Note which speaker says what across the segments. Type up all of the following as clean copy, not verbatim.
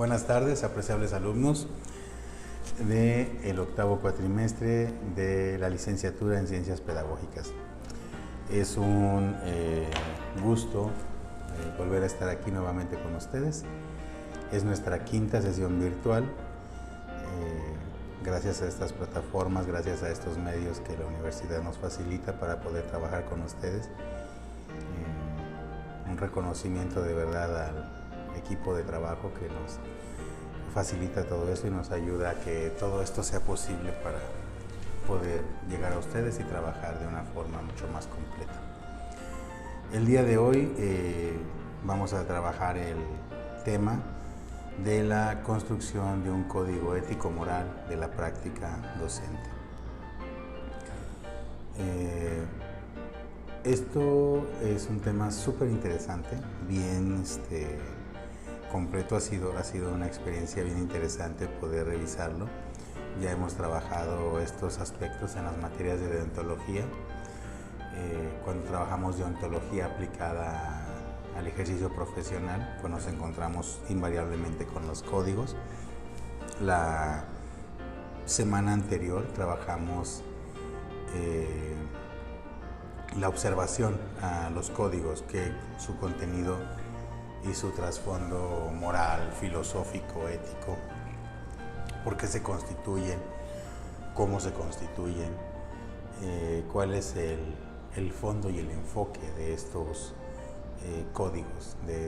Speaker 1: Buenas tardes, apreciables alumnos del octavo cuatrimestre de la licenciatura en Ciencias Pedagógicas. Es un gusto volver a estar aquí nuevamente con ustedes. Es nuestra quinta sesión virtual. Gracias a estas plataformas, gracias a estos medios que la universidad nos facilita para poder trabajar con ustedes. Un reconocimiento de verdad al equipo de trabajo que nos facilita todo eso y nos ayuda a que todo esto sea posible para poder llegar a ustedes y trabajar de una forma mucho más completa. El día de hoy vamos a trabajar el tema de la construcción de un código ético-moral de la práctica docente. Esto es un tema súper interesante, bien completo, ha sido una experiencia bien interesante poder revisarlo. Ya hemos trabajado estos aspectos en las materias de deontología, cuando trabajamos deontología aplicada al ejercicio profesional, pues nos encontramos invariablemente con los códigos. La semana anterior trabajamos la observación a los códigos, que su contenido y su trasfondo moral, filosófico, ético, por qué se constituyen, cómo se constituyen, cuál es el fondo y el enfoque de estos códigos, de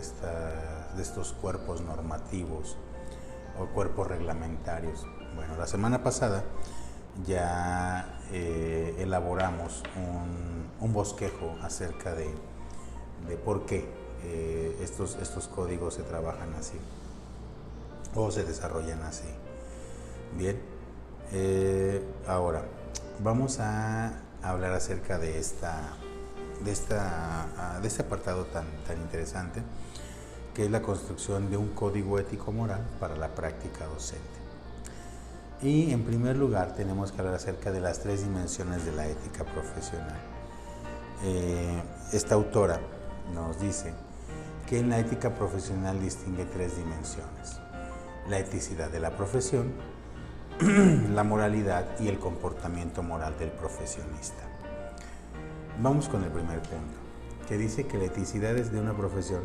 Speaker 1: estos cuerpos normativos o cuerpos reglamentarios. Bueno, la semana pasada ya elaboramos un bosquejo acerca de por qué estos códigos se trabajan así o se desarrollan así. Bien, ahora vamos a hablar acerca de este apartado tan interesante, que es la construcción de un código ético-moral para la práctica docente. Y en primer lugar tenemos que hablar acerca de las tres dimensiones de la ética profesional. Esta autora nos dice que en la ética profesional distingue tres dimensiones: la eticidad de la profesión, la moralidad y el comportamiento moral del profesionista. Vamos con el primer punto, que dice que la eticidad de una profesión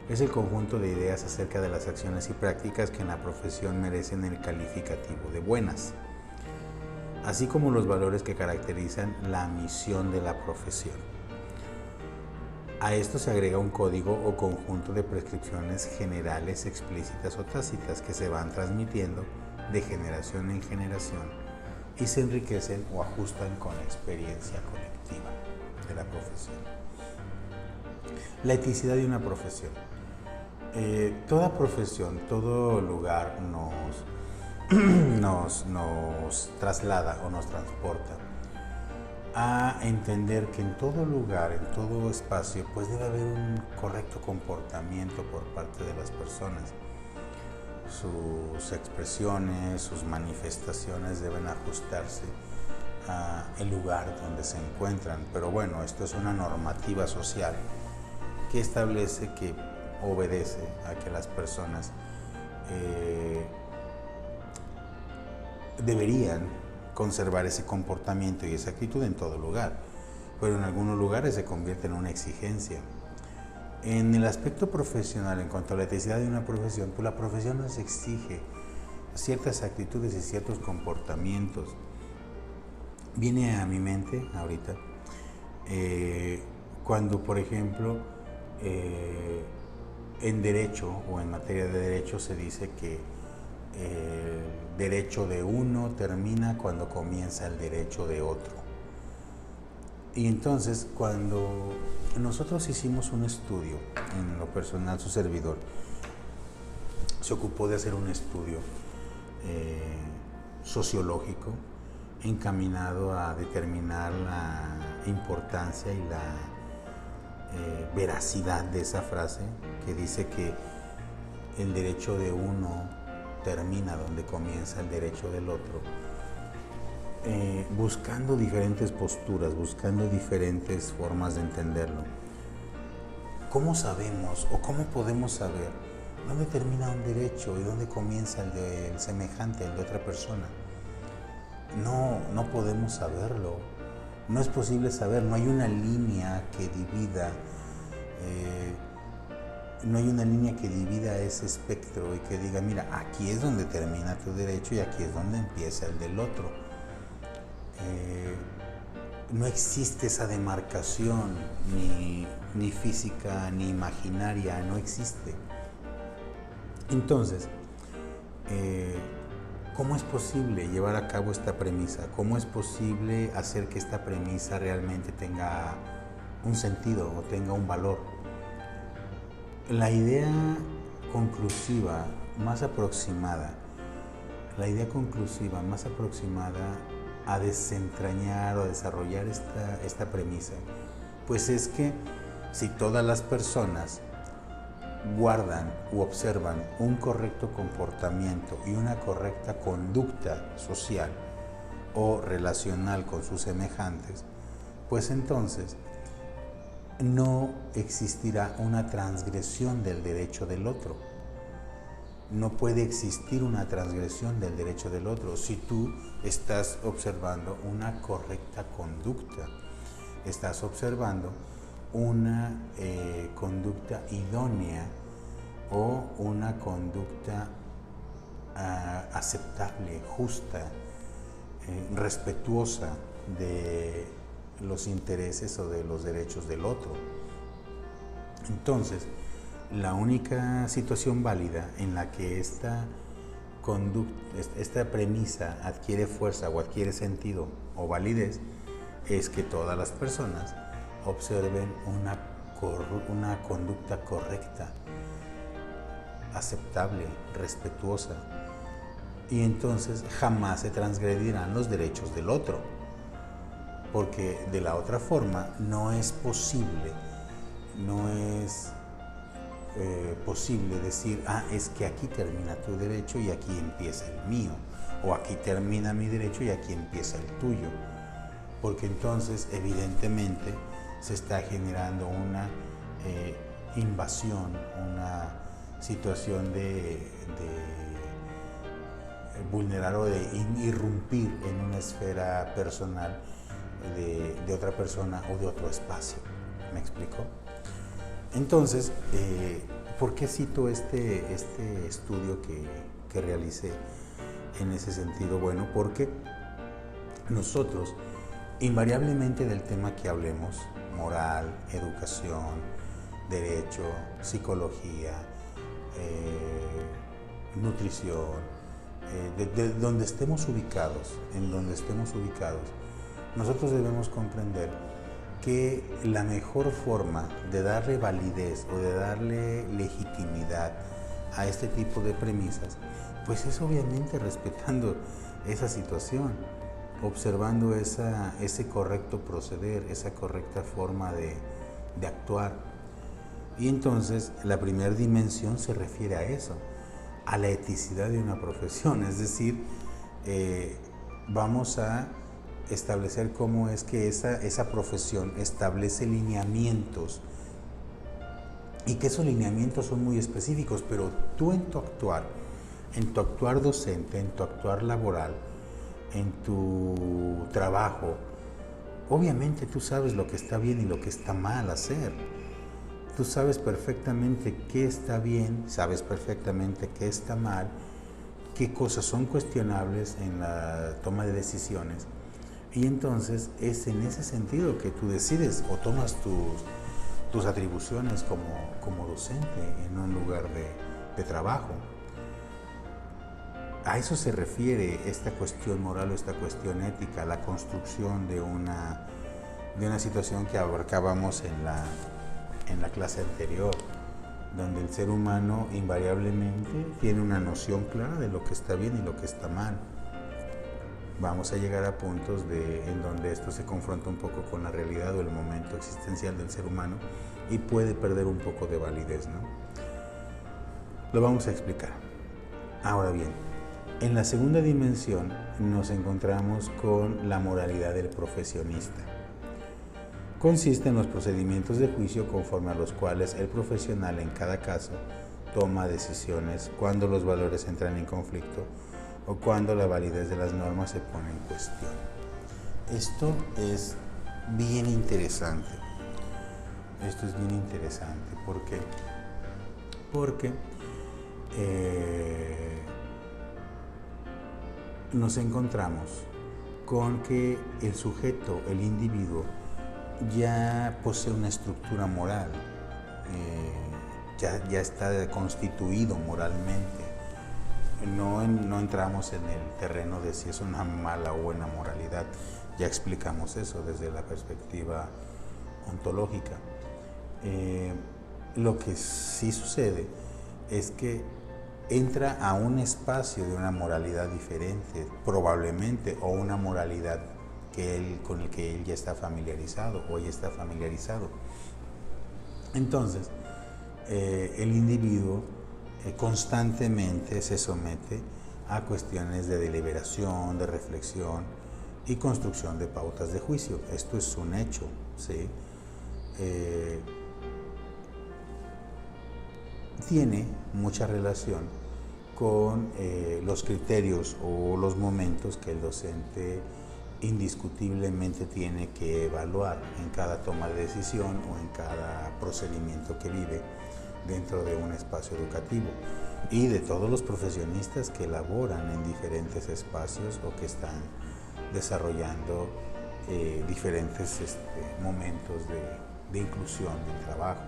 Speaker 1: es el conjunto de ideas acerca de las acciones y prácticas que en la profesión merecen el calificativo de buenas, así como los valores que caracterizan la misión de la profesión. A esto se agrega un código o conjunto de prescripciones generales, explícitas o tácitas que se van transmitiendo de generación en generación y se enriquecen o ajustan con la experiencia colectiva de la profesión. La eticidad de una profesión. Toda profesión, todo lugar nos traslada o nos transporta a entender que en todo lugar, en todo espacio, pues debe haber un correcto comportamiento por parte de las personas. Sus expresiones, sus manifestaciones deben ajustarse al lugar donde se encuentran. Pero bueno, esto es una normativa social que establece, que obedece a que las personas deberían conservar ese comportamiento y esa actitud en todo lugar, pero en algunos lugares se convierte en una exigencia. En el aspecto profesional, en cuanto a la eticidad de una profesión, pues la profesión nos exige ciertas actitudes y ciertos comportamientos. Viene a mi mente ahorita cuando, por ejemplo, en derecho o en materia de derecho se dice que el derecho de uno termina cuando comienza el derecho de otro. Y entonces, cuando nosotros hicimos un estudio, en lo personal su servidor se ocupó de hacer un estudio sociológico encaminado a determinar la importancia y la veracidad de esa frase que dice que el derecho de uno termina donde comienza el derecho del otro, buscando diferentes posturas, buscando diferentes formas de entenderlo. ¿Cómo sabemos o cómo podemos saber ¿Dónde termina un derecho y dónde comienza el del semejante, el de otra persona? No podemos saberlo. No es posible saber, no hay una línea que divida, ese espectro y que diga, mira, aquí es donde termina tu derecho y aquí es donde empieza el del otro. No existe esa demarcación, ni física, ni imaginaria, no existe. Entonces, ¿cómo es posible llevar a cabo esta premisa? ¿Cómo es posible hacer que esta premisa realmente tenga un sentido o tenga un valor? La idea conclusiva más aproximada a desentrañar o a desarrollar esta premisa, pues es que si todas las personas guardan u observan un correcto comportamiento y una correcta conducta social o relacional con sus semejantes, pues entonces no existirá una transgresión del derecho del otro. No puede existir una transgresión del derecho del otro si tú estás observando una correcta conducta, estás observando una conducta idónea o una conducta aceptable, justa, respetuosa de los intereses o de los derechos del otro. Entonces, la única situación válida en la que esta premisa adquiere fuerza o adquiere sentido o validez es que todas las personas observen una conducta correcta, aceptable, respetuosa, y entonces jamás se transgredirán los derechos del otro, porque de la otra forma no es posible decir, es que aquí termina tu derecho y aquí empieza el mío, o aquí termina mi derecho y aquí empieza el tuyo, porque entonces evidentemente se está generando una invasión, una situación de vulnerar o de irrumpir en una esfera personal de otra persona o de otro espacio. ¿Me explico? Entonces, ¿por qué cito este estudio que realicé en ese sentido? Bueno, porque nosotros, invariablemente del tema que hablemos, moral, educación, derecho, psicología, nutrición, de donde estemos ubicados, nosotros debemos comprender que la mejor forma de darle validez o de darle legitimidad a este tipo de premisas, pues es obviamente respetando esa situación, observando ese correcto proceder, esa correcta forma de actuar. Y entonces la primera dimensión se refiere a eso, a la eticidad de una profesión, es decir, vamos a establecer cómo es que esa profesión establece lineamientos y que esos lineamientos son muy específicos, pero tú en tu actuar docente, en tu actuar laboral, en tu trabajo, obviamente tú sabes lo que está bien y lo que está mal hacer. Tú sabes perfectamente qué está bien, sabes perfectamente qué está mal, qué cosas son cuestionables en la toma de decisiones. Y entonces es en ese sentido que tú decides o tomas tus atribuciones como docente en un lugar de trabajo. A eso se refiere esta cuestión moral o esta cuestión ética, la construcción de una situación que abarcábamos en la clase anterior, donde el ser humano invariablemente tiene una noción clara de lo que está bien y lo que está mal. Vamos a llegar a puntos en donde esto se confronta un poco con la realidad o el momento existencial del ser humano y puede perder un poco de validez, ¿no? Lo vamos a explicar. Ahora bien, en la segunda dimensión nos encontramos con la moralidad del profesionista. Consiste en los procedimientos de juicio conforme a los cuales el profesional en cada caso toma decisiones cuando los valores entran en conflicto o cuando la validez de las normas se pone en cuestión. Esto es bien interesante. ¿Por qué? Porque nos encontramos con que el sujeto, el individuo, ya posee una estructura moral, ya está constituido moralmente. No entramos en el terreno de si es una mala o buena moralidad, ya explicamos eso desde la perspectiva ontológica. Lo que sí sucede es que entra a un espacio de una moralidad diferente, probablemente, o una moralidad con el que él ya está familiarizado o ella está familiarizado. Entonces, el individuo constantemente se somete a cuestiones de deliberación, de reflexión y construcción de pautas de juicio. Esto es un hecho, ¿sí? Tiene mucha relación con los criterios o los momentos que el docente indiscutiblemente tiene que evaluar en cada toma de decisión o en cada procedimiento que vive dentro de un espacio educativo, y de todos los profesionistas que laboran en diferentes espacios o que están desarrollando diferentes momentos de inclusión del trabajo.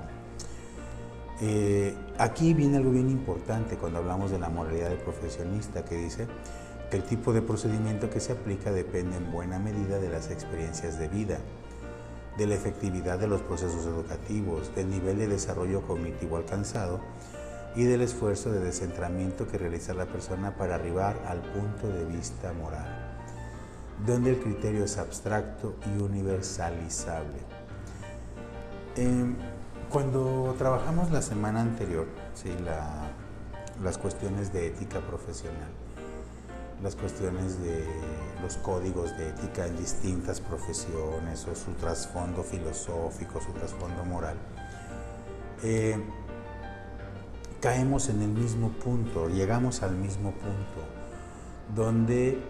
Speaker 1: Aquí viene algo bien importante cuando hablamos de la moralidad del profesionista, que dice que el tipo de procedimiento que se aplica depende en buena medida de las experiencias de vida, de la efectividad de los procesos educativos, del nivel de desarrollo cognitivo alcanzado y del esfuerzo de descentramiento que realiza la persona para arribar al punto de vista moral, donde el criterio es abstracto y universalizable. Cuando trabajamos la semana anterior, ¿sí? las cuestiones de ética profesional, las cuestiones de los códigos de ética en distintas profesiones o su trasfondo filosófico, su trasfondo moral, caemos en el mismo punto, llegamos al mismo punto, donde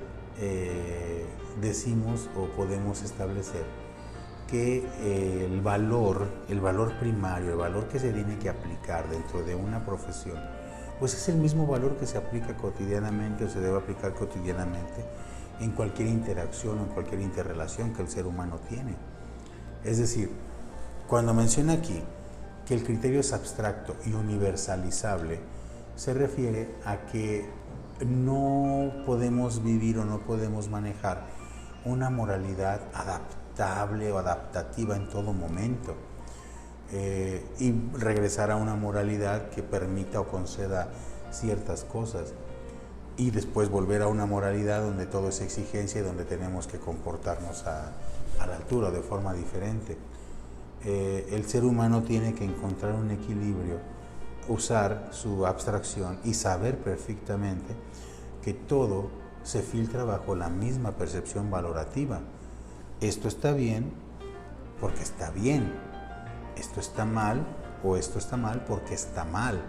Speaker 1: decimos o podemos establecer que el valor primario, el valor que se tiene que aplicar dentro de una profesión, pues es el mismo valor que se aplica cotidianamente o se debe aplicar cotidianamente en cualquier interacción o en cualquier interrelación que el ser humano tiene. Es decir, cuando menciona aquí que el criterio es abstracto y universalizable, se refiere a que no podemos vivir o no podemos manejar una moralidad adaptable o adaptativa en todo momento, y regresar a una moralidad que permita o conceda ciertas cosas y después volver a una moralidad donde todo es exigencia y donde tenemos que comportarnos a la altura, de forma diferente. El ser humano tiene que encontrar un equilibrio, usar su abstracción y saber perfectamente que todo se filtra bajo la misma percepción valorativa. Esto está bien porque está bien, esto está mal o esto está mal porque está mal,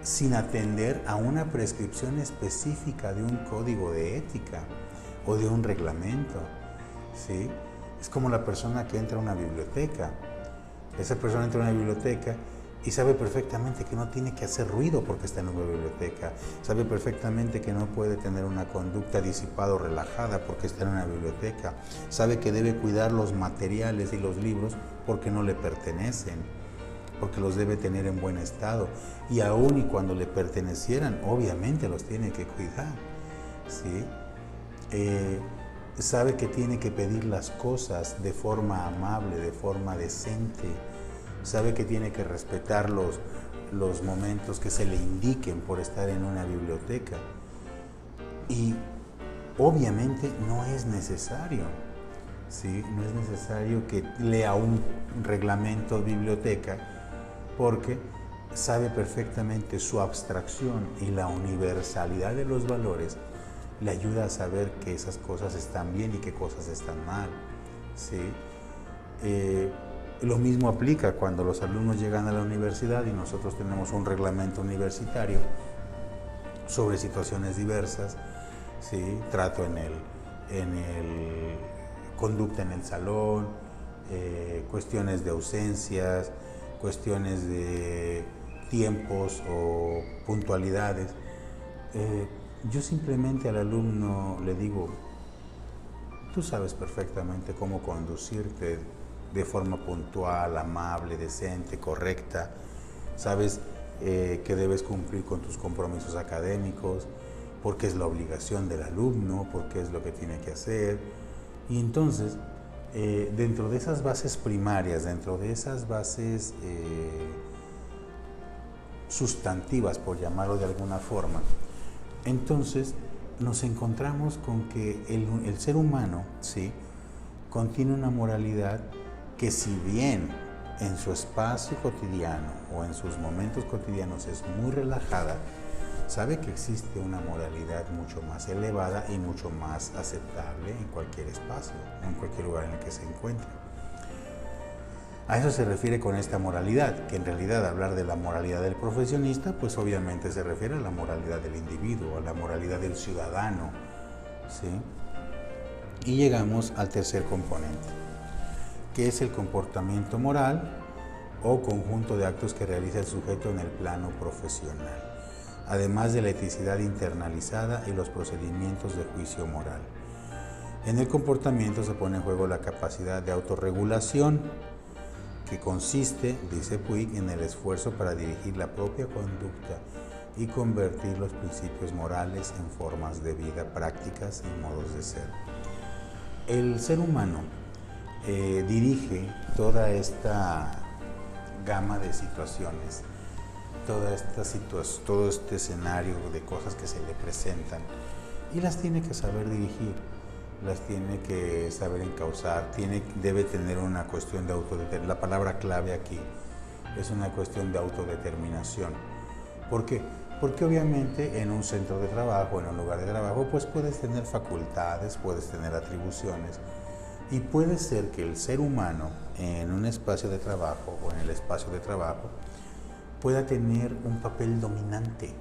Speaker 1: sin atender a una prescripción específica de un código de ética o de un reglamento, ¿sí? Es como la persona que entra a una biblioteca. Esa persona entra a una biblioteca y sabe perfectamente que no tiene que hacer ruido porque está en una biblioteca. Sabe perfectamente que no puede tener una conducta disipada o relajada porque está en una biblioteca. Sabe que debe cuidar los materiales y los libros porque no le pertenecen, porque los debe tener en buen estado. Y aún y cuando le pertenecieran, obviamente los tiene que cuidar, ¿sí? Sabe que tiene que pedir las cosas de forma amable, de forma decente. Sabe que tiene que respetar los momentos que se le indiquen por estar en una biblioteca. Y obviamente no es necesario, ¿sí? No es necesario que lea un reglamento de biblioteca, porque sabe perfectamente su abstracción y la universalidad de los valores le ayuda a saber que esas cosas están bien y qué cosas están mal, ¿sí? Lo mismo aplica cuando los alumnos llegan a la universidad y nosotros tenemos un reglamento universitario sobre situaciones diversas, ¿sí? Trato en el conducta en el salón, cuestiones de ausencias, cuestiones de tiempos o puntualidades. Yo simplemente al alumno le digo, tú sabes perfectamente cómo conducirte de forma puntual, amable, decente, correcta. Sabes que debes cumplir con tus compromisos académicos, porque es la obligación del alumno, porque es lo que tiene que hacer. Y entonces, dentro de esas bases primarias, dentro de esas bases sustantivas, por llamarlo de alguna forma, entonces nos encontramos con que el ser humano, ¿sí?, contiene una moralidad que, si bien en su espacio cotidiano o en sus momentos cotidianos es muy relajada, sabe que existe una moralidad mucho más elevada y mucho más aceptable en cualquier espacio, en cualquier lugar en el que se encuentre. A eso se refiere con esta moralidad, que en realidad hablar de la moralidad del profesionista, pues obviamente se refiere a la moralidad del individuo, a la moralidad del ciudadano, ¿sí? Y llegamos al tercer componente, que es el comportamiento moral o conjunto de actos que realiza el sujeto en el plano profesional, además de la eticidad internalizada y los procedimientos de juicio moral. En el comportamiento se pone en juego la capacidad de autorregulación, que consiste, dice Puig, en el esfuerzo para dirigir la propia conducta y convertir los principios morales en formas de vida, prácticas y modos de ser. El ser humano dirige toda esta gama de situaciones, todo este escenario de cosas que se le presentan, y las tiene que saber dirigir, las tiene que saber encauzar, debe tener una cuestión de autodeterminación. La palabra clave aquí es una cuestión de autodeterminación. ¿Por qué? Porque obviamente en un centro de trabajo, en un lugar de trabajo, pues puedes tener facultades, puedes tener atribuciones, y puede ser que el ser humano en un espacio de trabajo o en el espacio de trabajo pueda tener un papel dominante,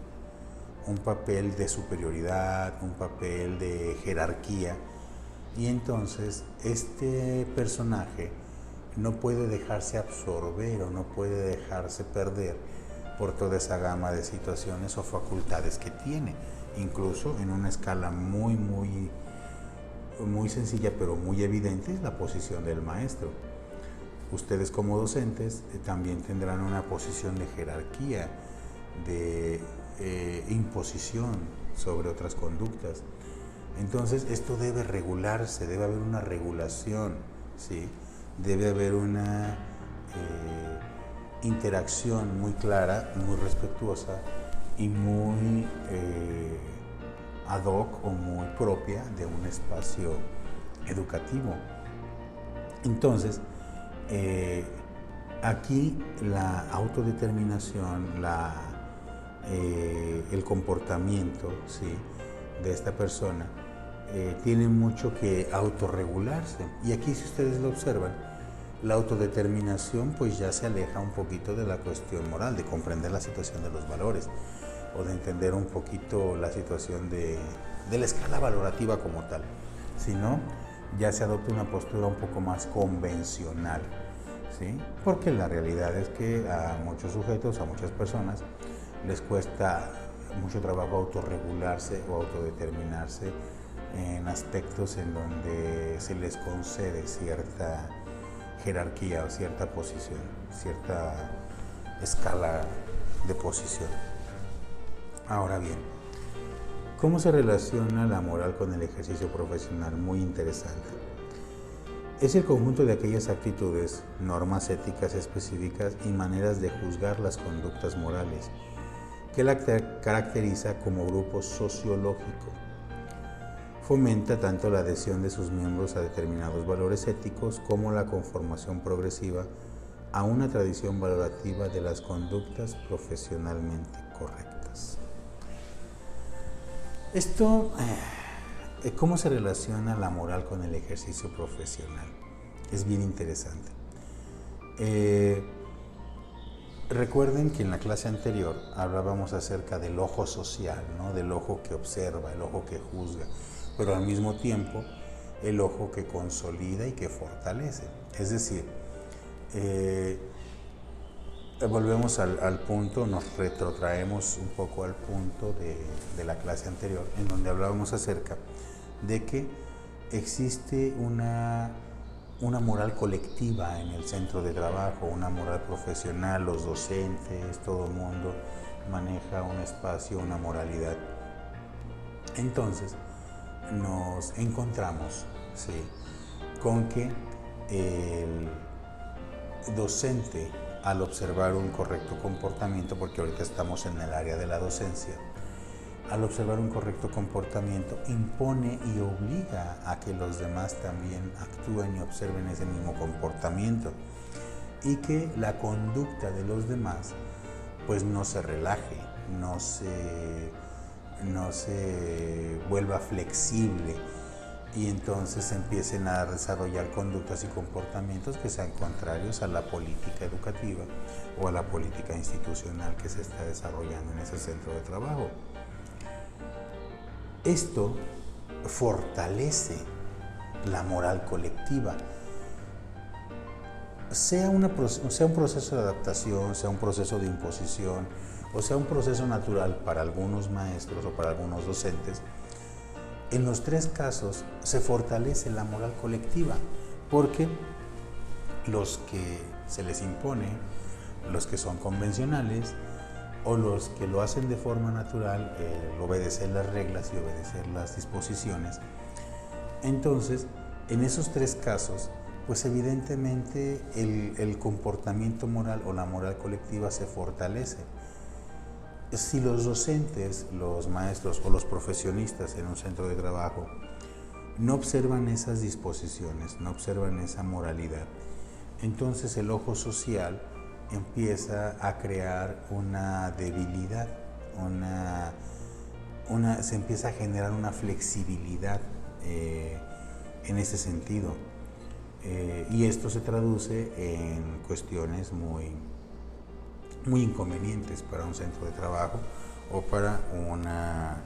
Speaker 1: un papel de superioridad, un papel de jerarquía, y entonces este personaje no puede dejarse absorber o no puede dejarse perder por toda esa gama de situaciones o facultades que tiene, incluso en una escala muy sencilla pero muy evidente, es la posición del maestro. Ustedes como docentes también tendrán una posición de jerarquía, de imposición sobre otras conductas. Entonces esto debe regularse, debe haber una regulación, ¿sí? Debe haber una interacción muy clara, muy respetuosa y muy ad hoc o muy propia de un espacio educativo. Entonces, aquí la autodeterminación, el comportamiento, ¿sí?, de esta persona tiene mucho que autorregularse. Y aquí, si ustedes lo observan, la autodeterminación pues ya se aleja un poquito de la cuestión moral, de comprender la situación de los valores o de entender un poquito la situación de la escala valorativa como tal, sino ya se adopta una postura un poco más convencional, ¿sí? Porque la realidad es que a muchos sujetos, a muchas personas, les cuesta mucho trabajo autorregularse o autodeterminarse en aspectos en donde se les concede cierta jerarquía o cierta posición, cierta escala de posición. Ahora bien, ¿cómo se relaciona la moral con el ejercicio profesional? Muy interesante. Es el conjunto de aquellas actitudes, normas éticas específicas y maneras de juzgar las conductas morales que la caracteriza como grupo sociológico. Fomenta tanto la adhesión de sus miembros a determinados valores éticos como la conformación progresiva a una tradición valorativa de las conductas profesionalmente correctas. Esto, ¿cómo se relaciona la moral con el ejercicio profesional? Es bien interesante. Recuerden que en la clase anterior hablábamos acerca del ojo social, ¿no? Del ojo que observa, el ojo que juzga, pero al mismo tiempo el ojo que consolida y que fortalece. Es decir, volvemos al punto, nos retrotraemos un poco al punto de la clase anterior, en donde hablábamos acerca de que existe una moral colectiva en el centro de trabajo, una moral profesional, los docentes, todo el mundo maneja un espacio, una moralidad. Entonces nos encontramos, ¿sí?, con que el docente, al observar un correcto comportamiento, porque ahorita estamos en el área de la docencia, al observar un correcto comportamiento, impone y obliga a que los demás también actúen y observen ese mismo comportamiento, y que la conducta de los demás pues no se relaje, no se vuelva flexible, y entonces empiecen a desarrollar conductas y comportamientos que sean contrarios a la política educativa o a la política institucional que se está desarrollando en ese centro de trabajo. Esto fortalece la moral colectiva, sea un proceso de adaptación, sea un proceso de imposición, o sea un proceso natural para algunos maestros o para algunos docentes. En los tres casos se fortalece la moral colectiva, porque los que se les impone, los que son convencionales, o los que lo hacen de forma natural, obedecer las reglas y obedecer las disposiciones. Entonces, en esos tres casos, pues evidentemente el comportamiento moral o la moral colectiva se fortalece. Si los docentes, los maestros o los profesionistas en un centro de trabajo no observan esas disposiciones, no observan esa moralidad, entonces el ojo social empieza a crear una debilidad, se empieza a generar una flexibilidad en ese sentido. Y esto se traduce en cuestiones muy inconvenientes para un centro de trabajo o para una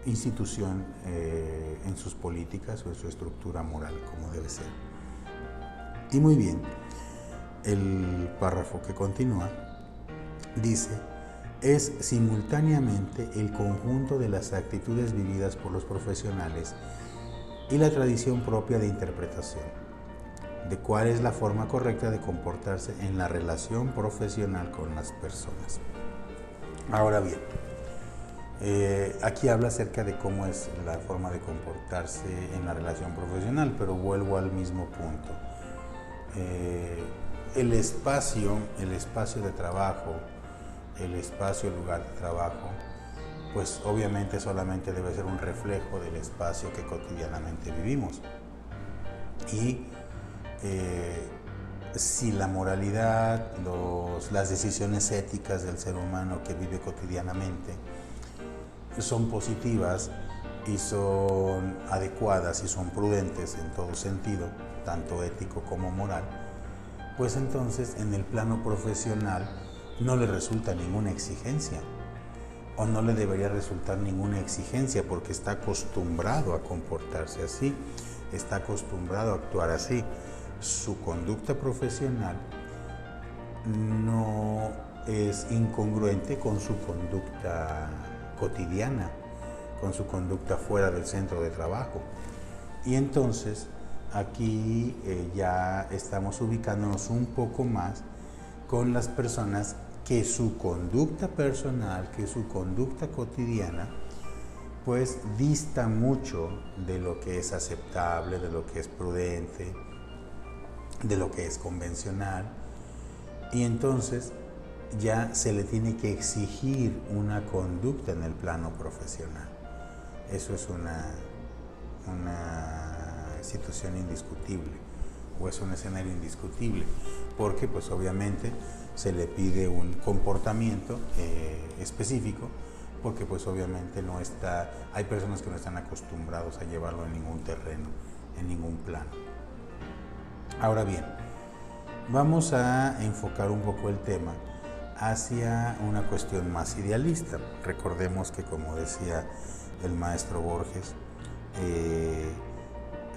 Speaker 1: institución en sus políticas o en su estructura moral, como debe ser. Y muy bien, el párrafo que continúa dice: es simultáneamente el conjunto de las actitudes vividas por los profesionales y la tradición propia de interpretación de cuál es la forma correcta de comportarse en la relación profesional con las personas. Ahora bien, aquí habla acerca de cómo es la forma de comportarse en la relación profesional, pero vuelvo al mismo punto. El espacio de trabajo, el lugar de trabajo, pues obviamente solamente debe ser un reflejo del espacio que cotidianamente vivimos. Y si la moralidad, las decisiones éticas del ser humano que vive cotidianamente son positivas y son adecuadas y son prudentes en todo sentido, tanto ético como moral, pues entonces en el plano profesional no le resulta ninguna exigencia, o no le debería resultar ninguna exigencia, porque está acostumbrado a comportarse así, está acostumbrado a actuar así. Su conducta profesional no es incongruente con su conducta cotidiana, con su conducta fuera del centro de trabajo. Y entonces aquí ya estamos ubicándonos un poco más con las personas que su conducta personal, que su conducta cotidiana, pues dista mucho de lo que es aceptable, de lo que es prudente, de lo que es convencional, y entonces ya se le tiene que exigir una conducta en el plano profesional. Eso es una situación indiscutible, o es un escenario indiscutible, porque pues obviamente se le pide un comportamiento específico, porque pues obviamente hay personas que no están acostumbrados a llevarlo en ningún terreno, en ningún plano. Ahora bien, vamos a enfocar un poco el tema hacia una cuestión más idealista. Recordemos que, como decía el maestro Borges,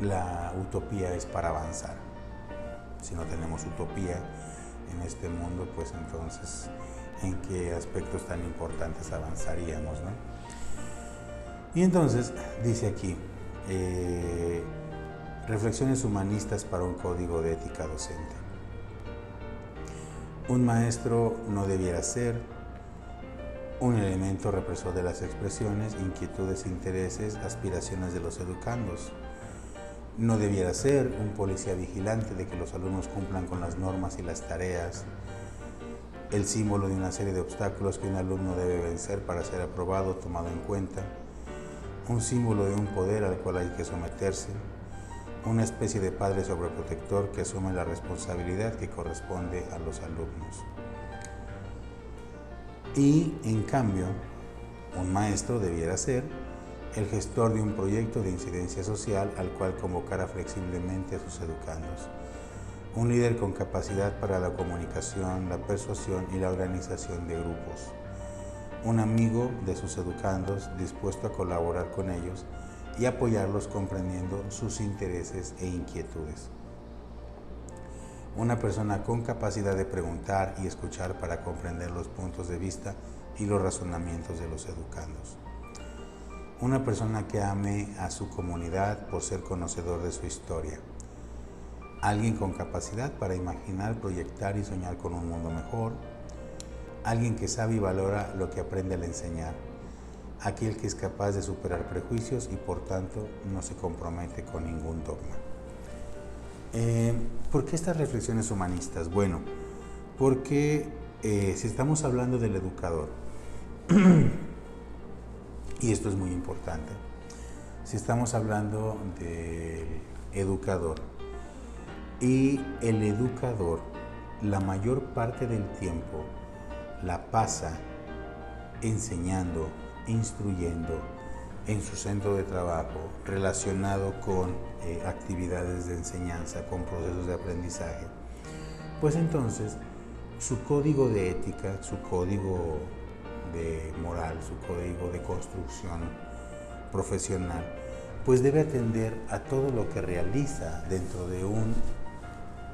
Speaker 1: la utopía es para avanzar. Si no tenemos utopía en este mundo, pues entonces, ¿en qué aspectos tan importantes avanzaríamos, no? Y entonces dice aquí, reflexiones humanistas para un código de ética docente. Un maestro no debiera ser un elemento represor de las expresiones, inquietudes, intereses, aspiraciones de los educandos. No debiera ser un policía vigilante de que los alumnos cumplan con las normas y las tareas, el símbolo de una serie de obstáculos que un alumno debe vencer para ser aprobado o tomado en cuenta, un símbolo de un poder al cual hay que someterse, una especie de padre sobreprotector que asume la responsabilidad que corresponde a los alumnos. Y, en cambio, un maestro debiera ser el gestor de un proyecto de incidencia social al cual convocara flexiblemente a sus educandos. Un líder con capacidad para la comunicación, la persuasión y la organización de grupos. Un amigo de sus educandos dispuesto a colaborar con ellos y apoyarlos comprendiendo sus intereses e inquietudes. Una persona con capacidad de preguntar y escuchar para comprender los puntos de vista y los razonamientos de los educandos. Una persona que ame a su comunidad por ser conocedor de su historia. Alguien con capacidad para imaginar, proyectar y soñar con un mundo mejor. Alguien que sabe y valora lo que aprende al enseñar. Aquel que es capaz de superar prejuicios y por tanto no se compromete con ningún dogma. ¿Por qué estas reflexiones humanistas? Bueno, porque si estamos hablando del educador, y esto es muy importante, si estamos hablando del educador, y el educador la mayor parte del tiempo la pasa enseñando, instruyendo en su centro de trabajo, relacionado con actividades de enseñanza, con procesos de aprendizaje, pues entonces su código de ética, su código de moral, su código de construcción profesional, pues debe atender a todo lo que realiza dentro de un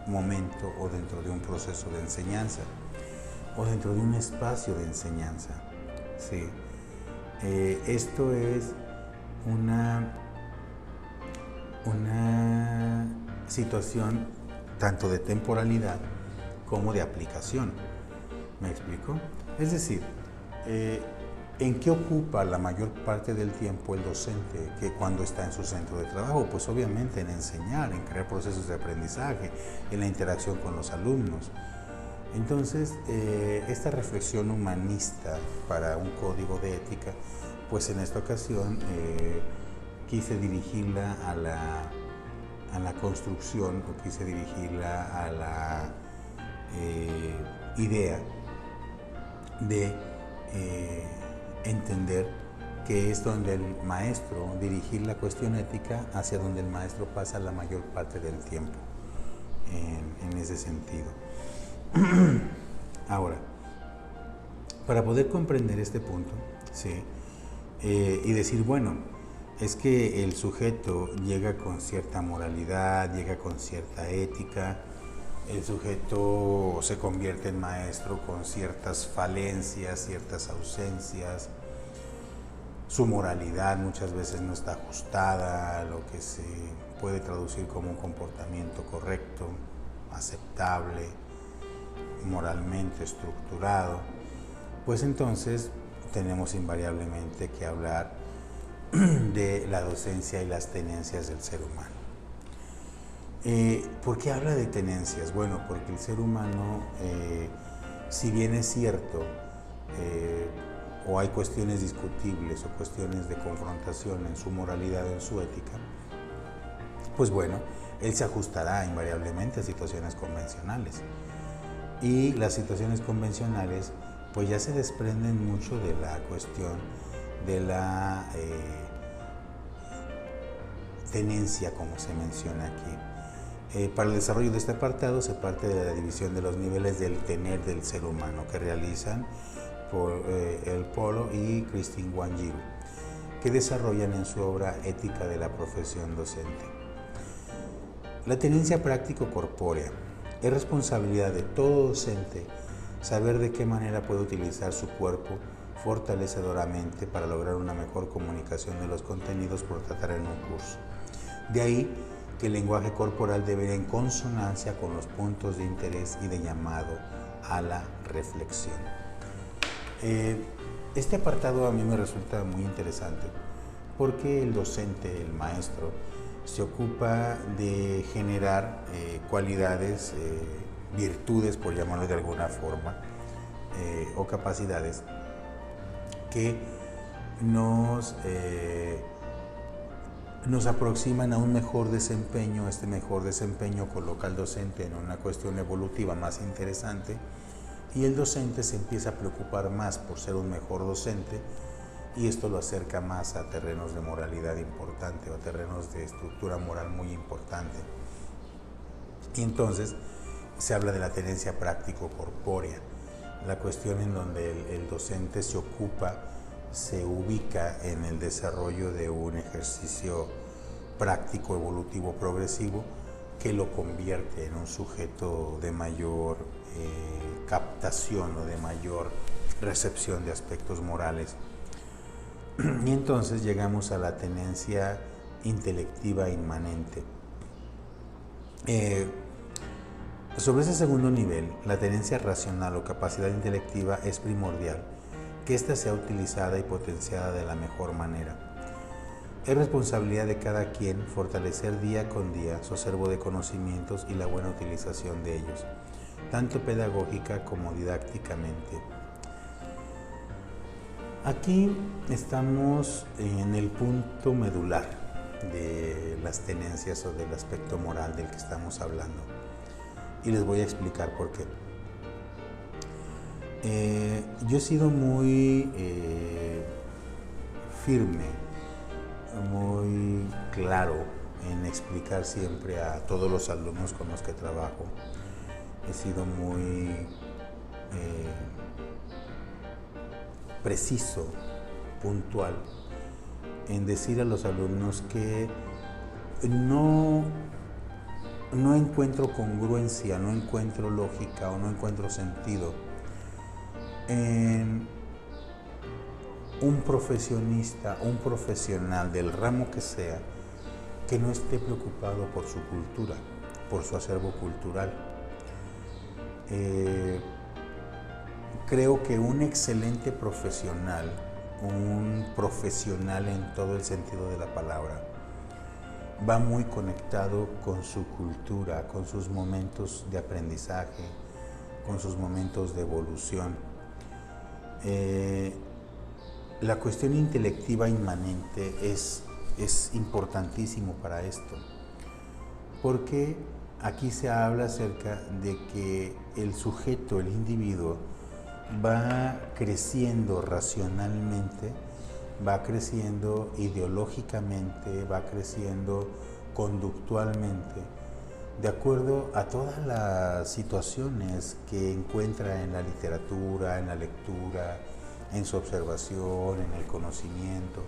Speaker 1: momento o dentro de un proceso de enseñanza o dentro de un espacio de enseñanza. Sí. Esto es una situación tanto de temporalidad como de aplicación. ¿Me explico? Es decir, ¿en qué ocupa la mayor parte del tiempo el docente que cuando está en su centro de trabajo? Pues obviamente en enseñar, en crear procesos de aprendizaje, en la interacción con los alumnos. Entonces, esta reflexión humanista para un código de ética, pues en esta ocasión quise dirigirla a la construcción, o quise dirigirla a la idea de entender que es donde el maestro, dirigir la cuestión ética hacia donde el maestro pasa la mayor parte del tiempo, en ese sentido. Ahora, para poder comprender este punto, ¿sí? Y decir, bueno, es que el sujeto llega con cierta moralidad, llega con cierta ética, el sujeto se convierte en maestro con ciertas falencias, ciertas ausencias, su moralidad muchas veces no está ajustada a lo que se puede traducir como un comportamiento correcto, aceptable, moralmente estructurado, pues entonces tenemos invariablemente que hablar de la docencia y las tenencias del ser humano. ¿Por qué habla de tenencias? Bueno, porque el ser humano, si bien es cierto, o hay cuestiones discutibles o cuestiones de confrontación en su moralidad o en su ética, pues bueno, él se ajustará invariablemente a situaciones convencionales. Y las situaciones convencionales pues ya se desprenden mucho de la cuestión de la tenencia, como se menciona aquí. Para el desarrollo de este apartado se parte de la división de los niveles del tener del ser humano que realizan el Polo y Christine Wanjiru, que desarrollan en su obra Ética de la profesión docente. La tenencia práctico-corpórea es responsabilidad de todo docente saber de qué manera puede utilizar su cuerpo fortalecedoramente para lograr una mejor comunicación de los contenidos por tratar en un curso. De ahí que el lenguaje corporal debe ir en consonancia con los puntos de interés y de llamado a la reflexión. Este apartado a mí me resulta muy interesante porque el docente, el maestro, se ocupa de generar cualidades, virtudes, por llamarlo de alguna forma, o capacidades que nos aproximan a un mejor desempeño. Este mejor desempeño coloca al docente en una cuestión evolutiva más interesante y el docente se empieza a preocupar más por ser un mejor docente y esto lo acerca más a terrenos de moralidad importante o a terrenos de estructura moral muy importante. Y entonces se habla de la tenencia práctico-corpórea, la cuestión en donde el docente se ocupa, se ubica en el desarrollo de un ejercicio práctico, evolutivo, progresivo, que lo convierte en un sujeto de mayor captación o de mayor recepción de aspectos morales. Y entonces llegamos a la tenencia intelectiva inmanente. Sobre ese segundo nivel, la tenencia racional o capacidad intelectiva es primordial que ésta sea utilizada y potenciada de la mejor manera. Es responsabilidad de cada quien fortalecer día con día su acervo de conocimientos y la buena utilización de ellos, tanto pedagógica como didácticamente. Aquí estamos en el punto medular de las tenencias o del aspecto moral del que estamos hablando. Y les voy a explicar por qué. Yo he sido muy firme, muy claro en explicar siempre a todos los alumnos con los que trabajo. He sido muy preciso, puntual, en decir a los alumnos que no encuentro congruencia, no encuentro lógica o no encuentro sentido en un profesionista, un profesional del ramo que sea, que no esté preocupado por su cultura, por su acervo cultural. Creo que un excelente profesional, un profesional en todo el sentido de la palabra, va muy conectado con su cultura, con sus momentos de aprendizaje, con sus momentos de evolución. La cuestión intelectiva inmanente es importantísimo para esto, porque aquí se habla acerca de que el sujeto, el individuo, va creciendo racionalmente, va creciendo ideológicamente, va creciendo conductualmente, de acuerdo a todas las situaciones que encuentra en la literatura, en la lectura, en su observación, en el conocimiento.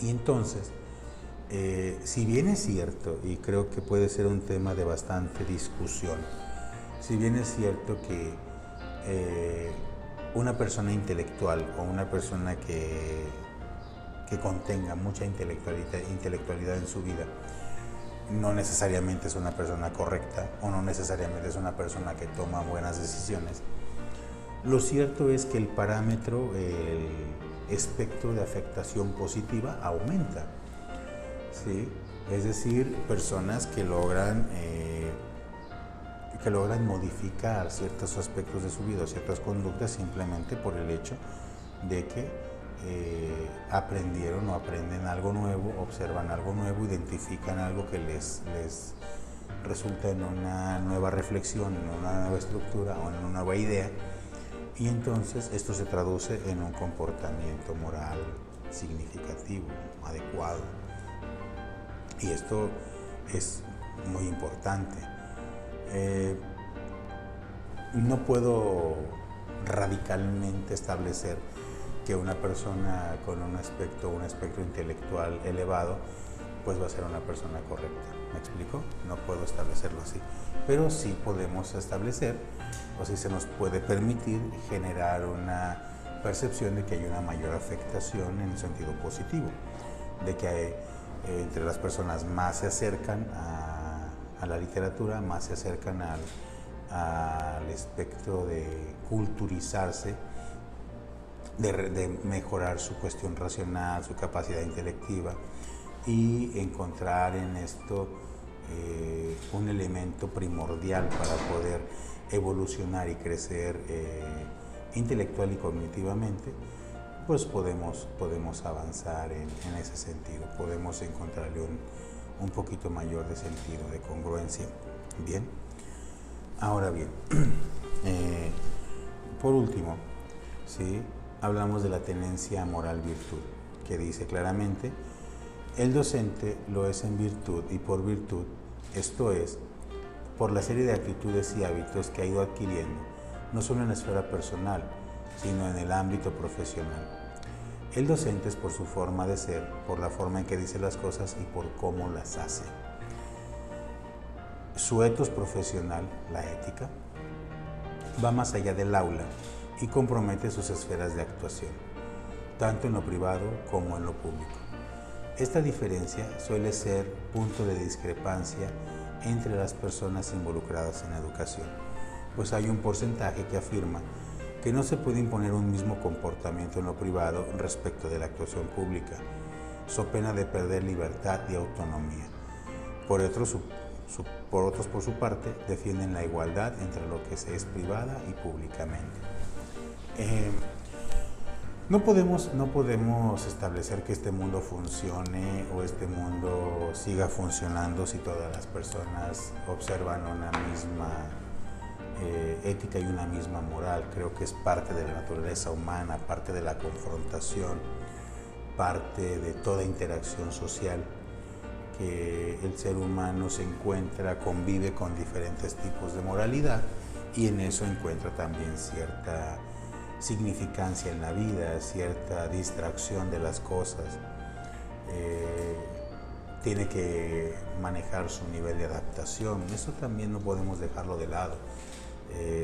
Speaker 1: Y entonces, si bien es cierto, y creo que puede ser un tema de bastante discusión, si bien es cierto que una persona intelectual o una persona que contenga mucha intelectualidad en su vida no necesariamente es una persona correcta o no necesariamente es una persona que toma buenas decisiones, lo cierto es que el parámetro, el espectro de afectación positiva aumenta, ¿sí? Es decir, personas que logran modificar ciertos aspectos de su vida, ciertas conductas, simplemente por el hecho de que aprendieron o aprenden algo nuevo, observan algo nuevo, identifican algo que les resulta en una nueva reflexión, en una nueva estructura o en una nueva idea, y entonces esto se traduce en un comportamiento moral significativo, adecuado. Y esto es muy importante. No puedo radicalmente establecer que una persona con un espectro intelectual elevado, pues va a ser una persona correcta. ¿Me explico? No puedo establecerlo así. Pero sí podemos establecer, o sí se nos puede permitir generar una percepción de que hay una mayor afectación en el sentido positivo, de que entre las personas más se acercan a la literatura, más se acercan al espectro de culturizarse, de mejorar su cuestión racional, su capacidad intelectiva, y encontrar en esto un elemento primordial para poder evolucionar y crecer intelectual y cognitivamente, pues podemos avanzar en ese sentido, podemos encontrarle un poquito mayor de sentido, de congruencia. Bien, ahora bien, por último, ¿sí?, hablamos de la tenencia moral-virtud, que dice claramente: el docente lo es en virtud y por virtud, esto es, por la serie de actitudes y hábitos que ha ido adquiriendo, no solo en la esfera personal, sino en el ámbito profesional. El docente es por su forma de ser, por la forma en que dice las cosas y por cómo las hace. Su ethos profesional, la ética, va más allá del aula y compromete sus esferas de actuación, tanto en lo privado como en lo público. Esta diferencia suele ser punto de discrepancia entre las personas involucradas en la educación, pues hay un porcentaje que afirma que no se puede imponer un mismo comportamiento en lo privado respecto de la actuación pública, so pena de perder libertad y autonomía. Por otros, por su parte, defienden la igualdad entre lo que se es privada y públicamente. No podemos establecer que este mundo funcione o este mundo siga funcionando si todas las personas observan una misma ética y una misma moral. Creo que es parte de la naturaleza humana, parte de la confrontación, parte de toda interacción social, que el ser humano se encuentra, convive con diferentes tipos de moralidad, y en eso encuentra también cierta significancia en la vida, cierta distracción de las cosas. Tiene que manejar su nivel de adaptación. Eso también no podemos dejarlo de lado.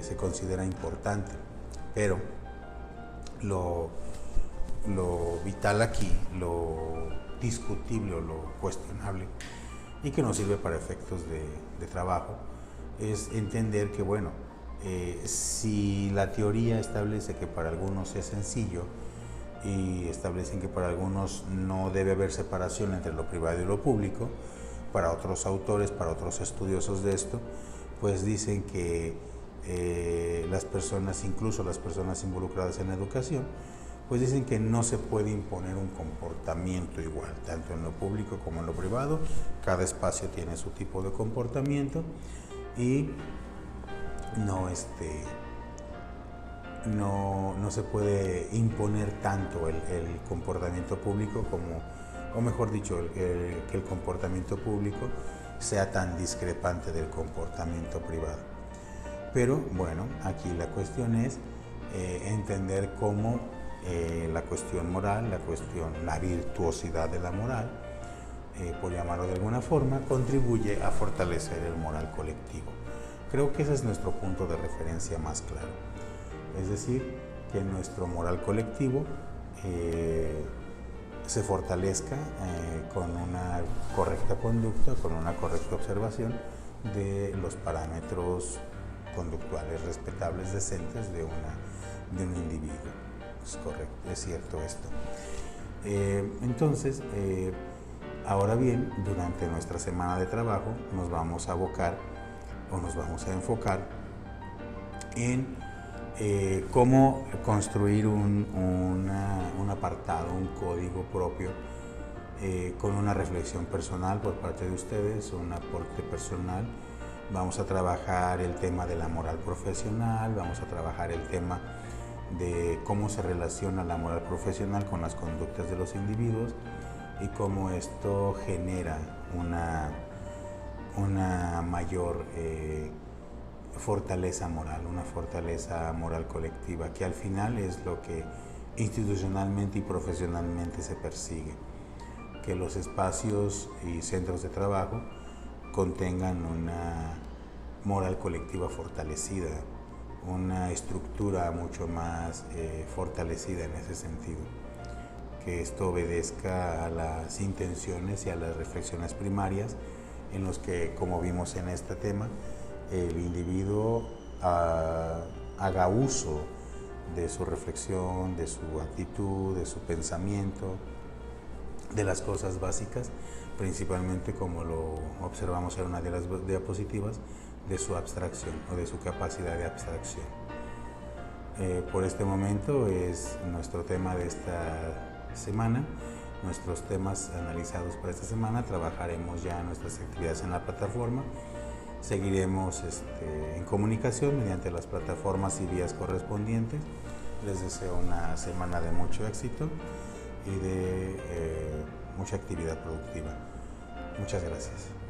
Speaker 1: Se considera importante, pero lo vital aquí, lo discutible o lo cuestionable, y que nos sirve para efectos de trabajo, es entender que, bueno, si la teoría establece que para algunos es sencillo y establecen que para algunos no debe haber separación entre lo privado y lo público, para otros autores, para otros estudiosos de esto, pues dicen que las personas, incluso las personas involucradas en la educación, pues dicen que no se puede imponer un comportamiento igual, tanto en lo público como en lo privado. Cada espacio tiene su tipo de comportamiento y no se puede imponer tanto el comportamiento público como, o mejor dicho, que el comportamiento público sea tan discrepante del comportamiento privado. Pero bueno, aquí la cuestión es entender cómo la cuestión moral, la virtuosidad de la moral, por llamarlo de alguna forma, contribuye a fortalecer el moral colectivo. Creo que ese es nuestro punto de referencia más claro. Es decir, que nuestro moral colectivo se fortalezca con una correcta conducta, con una correcta observación de los parámetros conductuales respetables, decentes de un individuo. Es correcto, es cierto esto. Entonces, ahora bien, durante nuestra semana de trabajo nos vamos a abocar o nos vamos a enfocar en cómo construir un apartado, un código propio con una reflexión personal por parte de ustedes, un aporte personal. Vamos a trabajar el tema de la moral profesional, vamos a trabajar el tema de cómo se relaciona la moral profesional con las conductas de los individuos y cómo esto genera una mayor fortaleza moral colectiva, que al final es lo que institucionalmente y profesionalmente se persigue, que los espacios y centros de trabajo contengan una moral colectiva fortalecida, una estructura mucho más fortalecida en ese sentido, que esto obedezca a las intenciones y a las reflexiones primarias en los que, como vimos en este tema, el individuo haga uso de su reflexión, de su actitud, de su pensamiento, de las cosas básicas, principalmente, como lo observamos en una de las diapositivas, de su abstracción o de su capacidad de abstracción. Por este momento es nuestro tema de esta semana, nuestros temas analizados para esta semana. Trabajaremos ya nuestras actividades en la plataforma, seguiremos en comunicación mediante las plataformas y vías correspondientes. Les deseo una semana de mucho éxito y de mucha actividad productiva. Muchas gracias.